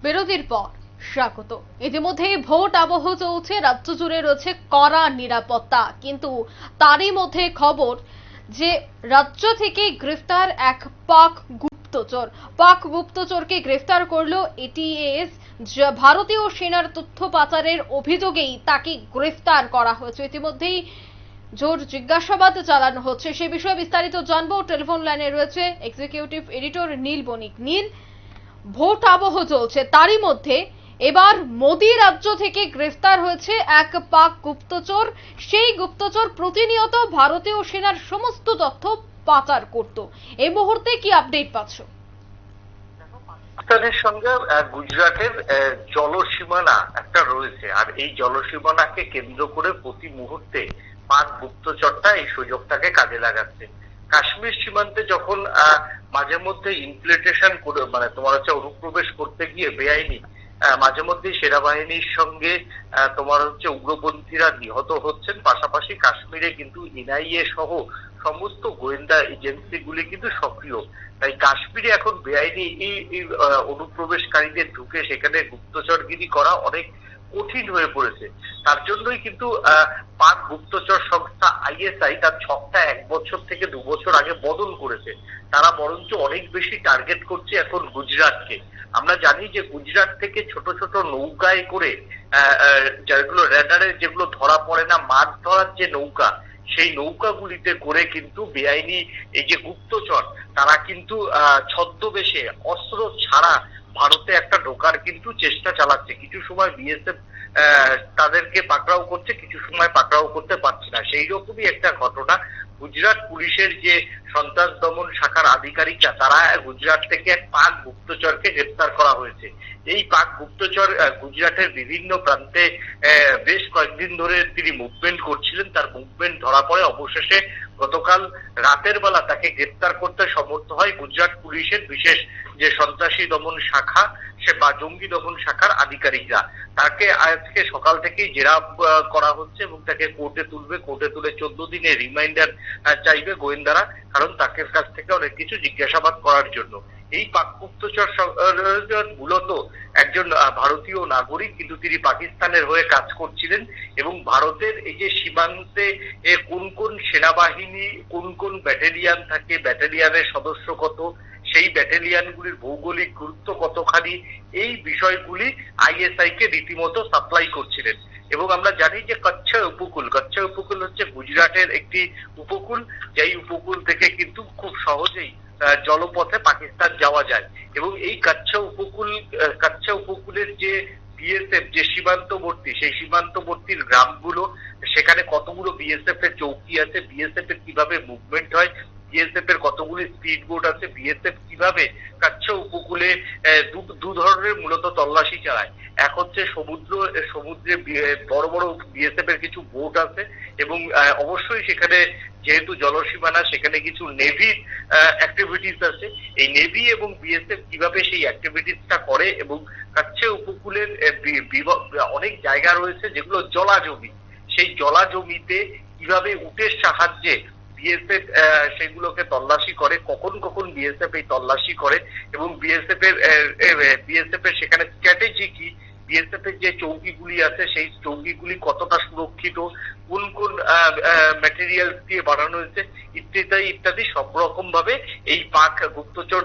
বিরতির পর স্বাগত। ইতিমধ্যে ভোট আবহ চলছে, রাজ্য জুড়ে রয়েছে কড়া নিরাপত্তা, কিন্তু তারই মধ্যে খবর যে রাজ্য থেকে গ্রেফতার এক পাক গুপ্তচরকে গ্রেফতার করলো এটিএস। ভারতীয় সেনার তথ্য পাচারের অভিযোগেই তাকে গ্রেফতার করা হয়েছে। ইতিমধ্যেই জোর জিজ্ঞাসাবাদ চালানো হচ্ছে। সে বিষয়ে বিস্তারিত জানবো। টেলিফোন লাইনে রয়েছে এক্সিকিউটিভ এডিটর নীল বণিক। নীল, ভোট আবহ চলছে, তারই মধ্যে এবার মোদি রাজ্য থেকে গ্রেফতার হয়েছে এক পাক গুপ্তচর। সেই গুপ্তচর প্রতিনিয়ত ভারতীয় সেনার সমস্ত তথ্য পাচার করত। এই মুহূর্তে কি আপডেট পাচ্ছ? পাকিস্তানের সঙ্গে গুজরাটের জলসীমানা একটা রয়েছে, আর এই জলসীমানাকে কেন্দ্র করে প্রতি মুহূর্তে পাক গুপ্তচরটা এই সুযোগটাকে কাজে লাগাচ্ছে। কাশ্মীর সীমান্তে যখন মাঝে মধ্যে ইনফিল্ট্রেশন করে, মানে তোমার হচ্ছে অনুপ্রবেশ করতে গিয়ে বেআইনি মাঝে মধ্যে সেনাবাহিনীর সঙ্গে তোমার হচ্ছে উগ্রপন্থীরা নিহত হচ্ছেন, পাশাপাশি কাশ্মীরে কিন্তু এনআইএ সহ সমস্ত গোয়েন্দা এজেন্সিগুলি কিন্তু সক্রিয়। তাই কাশ্মীরে এখন বেআইনি এই অনুপ্রবেশকারীদের ঢুকে সেখানে গুপ্তচরগিরি করা অনেক কঠিন হয়ে পড়েছে। তার জন্যই কিন্তু পাক গুপ্তচর সংস্থা আইএসআই তার ছকটা 1 বছর থেকে 2 বছর আগে বদল করেছে। তারা বরঞ্চ অনেক বেশি টার্গেট করছে এখন গুজরাটকে। আমরা জানি যে গুজরাট থেকে ছোট ছোট নৌকায় করে যেগুলো রেডারে যেগুলো ধরা পড়ে না, মাছ ধরার যে নৌকা, সেই নৌকাগুলিতে করে কিন্তু বেআইনি এই যে গুপ্তচর তারা কিন্তু ছদ্মবেশে অস্ত্র ছাড়া ভারতে একটা ঢোকার কিন্তু চেষ্টা চালাচ্ছে। কিছু সময় বিএসএফ তাদেরকে পাকড়াও করছে, কিছু সময় পাকড়াও করতে পারছে না। সেই রকমই একটা ঘটনা গুজরাট পুলিশের যে সন্ত্রাস দমন শাখার আধিকারিকরা, তারা গুজরাট থেকে এক পাক গুপ্তচরকে গ্রেফতার করা হয়েছে। এই পাক গুপ্তচর গুজরাটের বিভিন্ন প্রান্তে বেশ কয়েকদিন ধরে তিনি মুভমেন্ট করছিলেন। তার মুভমেন্ট ধরা পড়ে অবশেষে গতকাল রাতের বেলা তাকে গ্রেফতার করতে সমর্থ হয় গুজরাট পুলিশের বিশেষ যে সন্ত্রাসী দমন শাখা সে বা জঙ্গি দমন শাখার আধিকারিকরা। তাকে আজকে সকাল থেকেই জেরা করা হচ্ছে এবং তাকে কোর্টে তুলবে। কোর্টে তুলে 14 দিনের রিমাইন্ডার চাইবে গোয়েন্দারা, কারণ তাকে কাছ থেকে অনেক কিছু জিজ্ঞাসাবাদ করার জন্য। এই পাক গুপ্তচর মূলত একজন ভারতীয় নাগরিক, কিন্তু তিনি পাকিস্তানের হয়ে কাজ করছিলেন এবং ভারতের এই যে সীমান্তে কোন কোন সেনাবাহিনী কোন কোন ব্যাটালিয়ান থাকে, ব্যাটালিয়ানের সদস্য কত, সেই ব্যাটালিয়ানগুলির ভৌগোলিক গুরুত্ব কতখানি, এই বিষয়গুলি আইএসআই কে রীতিমতো সাপ্লাই করছিলেন। এবং আমরা জানি যে কচ্ছ উপকূল হচ্ছে গুজরাটের একটি উপকূল, যেই উপকূল থেকে কিন্তু খুব সহজেই জলপথে পাকিস্তান যাওয়া যায়। এবং এই কচ্ছ উপকূলের যে বিএসএফ যে সীমান্তবর্তী, সেই সীমান্তবর্তীর গ্রামগুলো, সেখানে কতগুলো বিএসএফ এর চৌকি আছে, বিএসএফ এর কিভাবে মুভমেন্ট হয়, বিএসএফ এর কতগুলি স্পিড বোট আছে, বিএসএফ কিভাবে কচ্ছ উপকূলে দু ধরনের মূলত তল্লাশি চালায়। এক হচ্ছে সমুদ্রে বড় বড় বিএসএফ এর কিছু বোট আছে এবং অবশ্যই সেখানে যেহেতু জলসীমানা, সেখানে কিছু নেভির অ্যাক্টিভিটিস আছে। এই নেভি এবং বিএসএফ কিভাবে সেই অ্যাক্টিভিটিসটা করে, এবং কচ্ছ উপকূলের অনেক জায়গা রয়েছে যেগুলো জলাজমি, সেই জলাজমিতে কিভাবে উটের সাহায্যে বিএসএফ সেগুলোকে তল্লাশি করে, কখন কখন বিএসএফ এই তল্লাশি করে, এবং বিএসএফ এর সেখানে স্ট্র্যাটেজি কি, বিএসএফ এর যে চৌকিগুলি আছে সেই চৌকিগুলি কতটা সুরক্ষিত, কোন কোন ম্যাটেরিয়ালস দিয়ে বানানো হয়েছে, ইত্যাদি সব রকম ভাবে এই পাক গুপ্তচর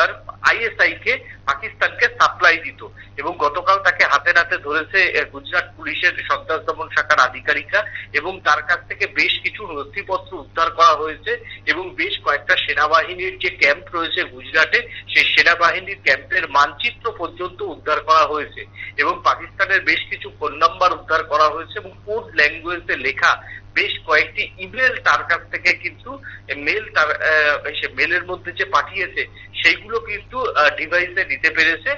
আর আইএসআই কে পাকিস্তানকে সাপ্লাই দিত। এবং গতকাল তাকে হাতে নাতে ধরেছে গুজরাট পুলিশের সন্ত্রাস দমন শাখার আধিকারিকরা, এবং তার কাছ থেকে বেশ কিছু নথিপত্র উদ্ধার করা হয়েছে এবং বেশ কয়েকটা সেনাবাহিনীর যে ক্যাম্প রয়েছে গুজরাটে, সেই সেনাবাহিনীর ক্যাম্পের মানচিত্র পর্যন্ত উদ্ধার করা হয়েছে। এবং পাকিস্তানের বেশ কিছু ফোন নাম্বার উদ্ধার করা হয়েছে এবং কোড ল্যাঙ্গুয়েজে লেখা বেশ কয়েকটি ইমেল তার কাছ থেকে কিন্তু মেলের মধ্যে যে পাঠিয়েছে সেইগুলো কিন্তু ডিভাইসে নিতে পেরেছে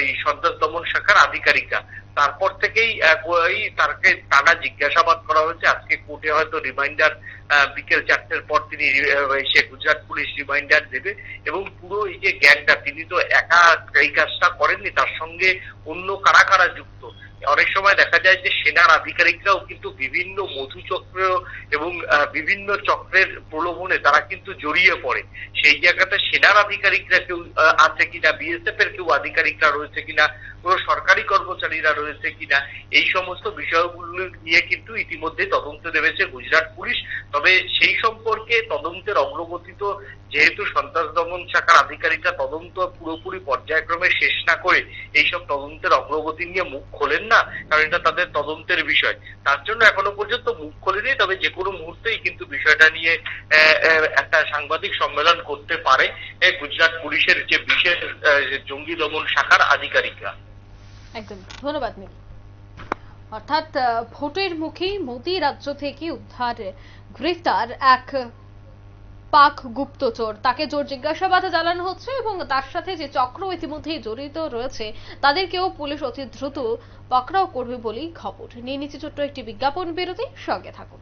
এই সন্ত্রাস দমন শাখার আধিকারিকরা। তারপর থেকেই তাকে টানা জিজ্ঞাসাবাদ করা হয়েছে। আজকে কোর্টে হয়তো রিমাইন্ডার বিকেল 4টের পর তিনি গুজরাট পুলিশ রিমাইন্ডার দেবে। এবং পুরো এই যে গ্যাংটা, তিনি তো একা এই কাজটা করেননি, তার সঙ্গে অন্য কারা কারা যুক্ত অনেক সময় দেখা যায় যে সেনার আধিকারিকরাও কিন্তু বিভিন্ন মধুচক্র এবং বিভিন্ন চক্রের প্রলোভনে তারা কিন্তু জড়িয়ে পড়ে। সেই জায়গাতে সেনার আধিকারিকরা কেউ আছে কিনা, বিএসএফ এর কেউ আধিকারিকরা রয়েছে কিনা, কোনো সরকারি কর্মচারীরা রয়েছে কিনা, এই সমস্ত বিষয়গুলো নিয়ে কিন্তু ইতিমধ্যে তদন্ত নেমেছে গুজরাট পুলিশ। তবে সেই সম্পর্কে তদন্তের অগ্রগতি তো, যেহেতু সন্ত্রাস দমন শাখার আধিকারিকরা তদন্ত পুরোপুরি পর্যায়ক্রমে শেষ না করে এইসব তদন্তের অগ্রগতি নিয়ে মুখ খোলেন না, কারণ এটা তাদের তদন্তের বিষয়। তার জন্য এখনো পর্যন্ত মুখ খোলেনি। তবে যে কোনো মুহূর্তেই কিন্তু বিষয়টা নিয়ে একটা সাংবাদিক সম্মেলন করতে পারে গুজরাট পুলিশের যে বিশেষ জঙ্গি দমন শাখার আধিকারিকরা। একদম ধন্যবাদ নীল। অর্থাৎ ভোটের মুখে মোদী রাজ্য থেকে উদ্ধার গ্রেফতার এক পাক গুপ্তচর, তাকে জোর জিজ্ঞাসাবাদ চালানো হচ্ছে এবং তার সাথে যে চক্র ইতিমধ্যেই জড়িত রয়েছে তাদেরকেও পুলিশ অতি দ্রুত পাকড়াও করবে বলেই খবর। নিয়ে নিচ্ছে ছোট্ট একটি বিজ্ঞাপন বিরতি, সঙ্গে থাকুন।